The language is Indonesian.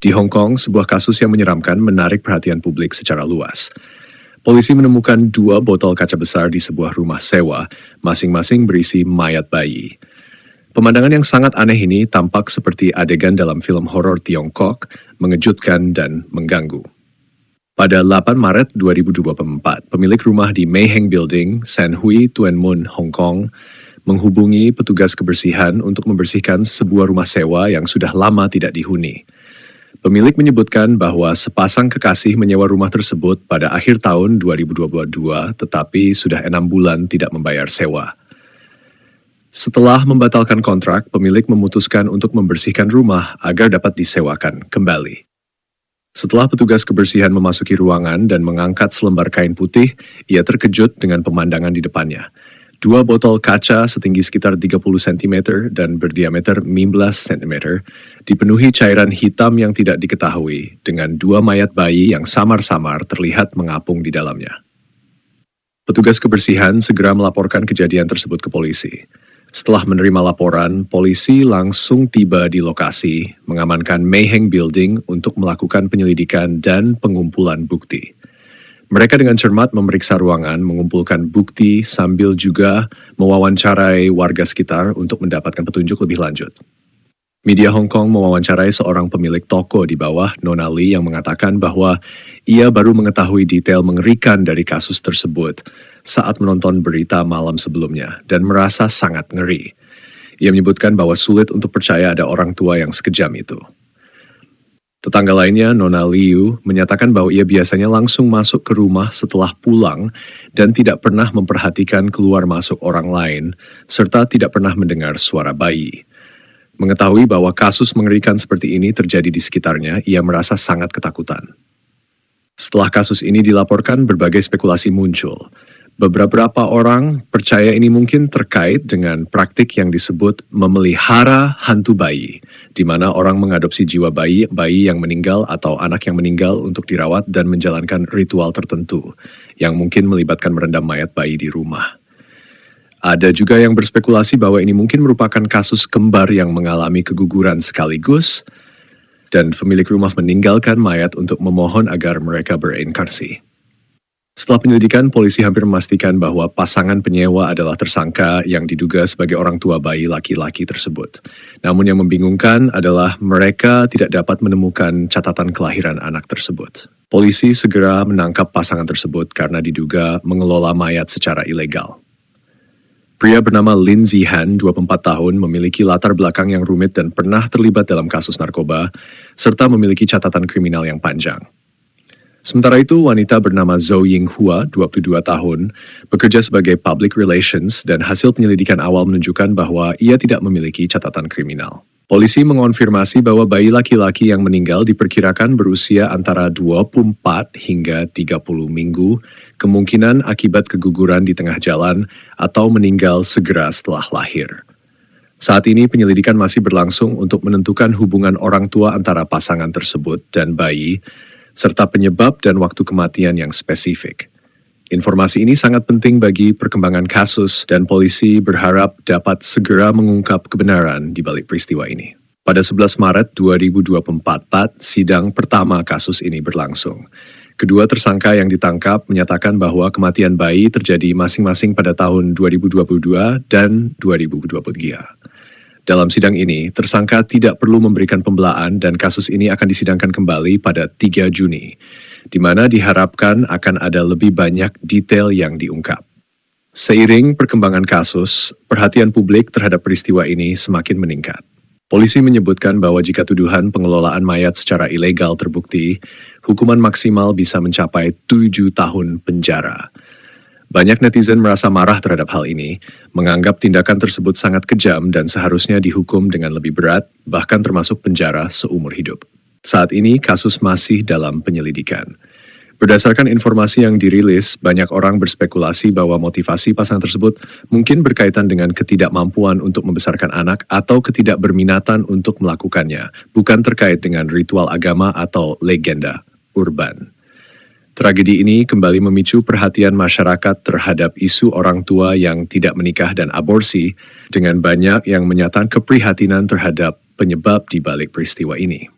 Di Hong Kong, sebuah kasus yang menyeramkan menarik perhatian publik secara luas. Polisi menemukan 2 botol kaca besar di sebuah rumah sewa, masing-masing berisi mayat bayi. Pemandangan yang sangat aneh ini tampak seperti adegan dalam film horor Tiongkok, mengejutkan dan mengganggu. Pada 8 Maret 2024, pemilik rumah di Mei Heng Building, San Hui, Tuen Mun, Hong Kong, menghubungi petugas kebersihan untuk membersihkan sebuah rumah sewa yang sudah lama tidak dihuni. Pemilik menyebutkan bahwa sepasang kekasih menyewa rumah tersebut pada akhir tahun 2022, tetapi sudah 6 bulan tidak membayar sewa. Setelah membatalkan kontrak, pemilik memutuskan untuk membersihkan rumah agar dapat disewakan kembali. Setelah petugas kebersihan memasuki ruangan dan mengangkat selembar kain putih, ia terkejut dengan pemandangan di depannya. 2 botol kaca setinggi sekitar 30 cm dan berdiameter 15 cm dipenuhi cairan hitam yang tidak diketahui dengan 2 mayat bayi yang samar-samar terlihat mengapung di dalamnya. Petugas kebersihan segera melaporkan kejadian tersebut ke polisi. Setelah menerima laporan, polisi langsung tiba di lokasi, mengamankan Mei Heng Building untuk melakukan penyelidikan dan pengumpulan bukti. Mereka dengan cermat memeriksa ruangan, mengumpulkan bukti sambil juga mewawancarai warga sekitar untuk mendapatkan petunjuk lebih lanjut. Media Hong Kong mewawancarai seorang pemilik toko di bawah, Nona Lee, yang mengatakan bahwa ia baru mengetahui detail mengerikan dari kasus tersebut saat menonton berita malam sebelumnya dan merasa sangat ngeri. Ia menyebutkan bahwa sulit untuk percaya ada orang tua yang sekejam itu. Tetangga lainnya, Nona Liu, menyatakan bahwa ia biasanya langsung masuk ke rumah setelah pulang dan tidak pernah memperhatikan keluar masuk orang lain, serta tidak pernah mendengar suara bayi. Mengetahui bahwa kasus mengerikan seperti ini terjadi di sekitarnya, ia merasa sangat ketakutan. Setelah kasus ini dilaporkan, berbagai spekulasi muncul. Beberapa orang percaya ini mungkin terkait dengan praktik yang disebut memelihara hantu bayi, di mana orang mengadopsi jiwa bayi yang meninggal atau anak yang meninggal untuk dirawat dan menjalankan ritual tertentu, yang mungkin melibatkan merendam mayat bayi di rumah. Ada juga yang berspekulasi bahwa ini mungkin merupakan kasus kembar yang mengalami keguguran sekaligus, dan pemilik rumah meninggalkan mayat untuk memohon agar mereka bereinkarnasi. Setelah penyelidikan, polisi hampir memastikan bahwa pasangan penyewa adalah tersangka yang diduga sebagai orang tua bayi laki-laki tersebut. Namun yang membingungkan adalah mereka tidak dapat menemukan catatan kelahiran anak tersebut. Polisi segera menangkap pasangan tersebut karena diduga mengelola mayat secara ilegal. Pria bernama Lin Zihan, 24 tahun, memiliki latar belakang yang rumit dan pernah terlibat dalam kasus narkoba, serta memiliki catatan kriminal yang panjang. Sementara itu, wanita bernama Zhou Yinghua, 22 tahun, bekerja sebagai public relations dan hasil penyelidikan awal menunjukkan bahwa ia tidak memiliki catatan kriminal. Polisi mengonfirmasi bahwa bayi laki-laki yang meninggal diperkirakan berusia antara 24 hingga 30 minggu, kemungkinan akibat keguguran di tengah jalan atau meninggal segera setelah lahir. Saat ini penyelidikan masih berlangsung untuk menentukan hubungan orang tua antara pasangan tersebut dan bayi, serta penyebab dan waktu kematian yang spesifik. Informasi ini sangat penting bagi perkembangan kasus dan polisi berharap dapat segera mengungkap kebenaran di balik peristiwa ini. Pada 11 Maret 2024, sidang pertama kasus ini berlangsung. Kedua tersangka yang ditangkap menyatakan bahwa kematian bayi terjadi masing-masing pada tahun 2022 dan 2023. Dalam sidang ini, tersangka tidak perlu memberikan pembelaan dan kasus ini akan disidangkan kembali pada 3 Juni, di mana diharapkan akan ada lebih banyak detail yang diungkap. Seiring perkembangan kasus, perhatian publik terhadap peristiwa ini semakin meningkat. Polisi menyebutkan bahwa jika tuduhan pengelolaan mayat secara ilegal terbukti, hukuman maksimal bisa mencapai 7 tahun penjara. Banyak netizen merasa marah terhadap hal ini, menganggap tindakan tersebut sangat kejam dan seharusnya dihukum dengan lebih berat, bahkan termasuk penjara seumur hidup. Saat ini, kasus masih dalam penyelidikan. Berdasarkan informasi yang dirilis, banyak orang berspekulasi bahwa motivasi pasangan tersebut mungkin berkaitan dengan ketidakmampuan untuk membesarkan anak atau ketidakberminatan untuk melakukannya, bukan terkait dengan ritual agama atau legenda urban. Tragedi ini kembali memicu perhatian masyarakat terhadap isu orang tua yang tidak menikah dan aborsi, dengan banyak yang menyatakan keprihatinan terhadap penyebab di balik peristiwa ini.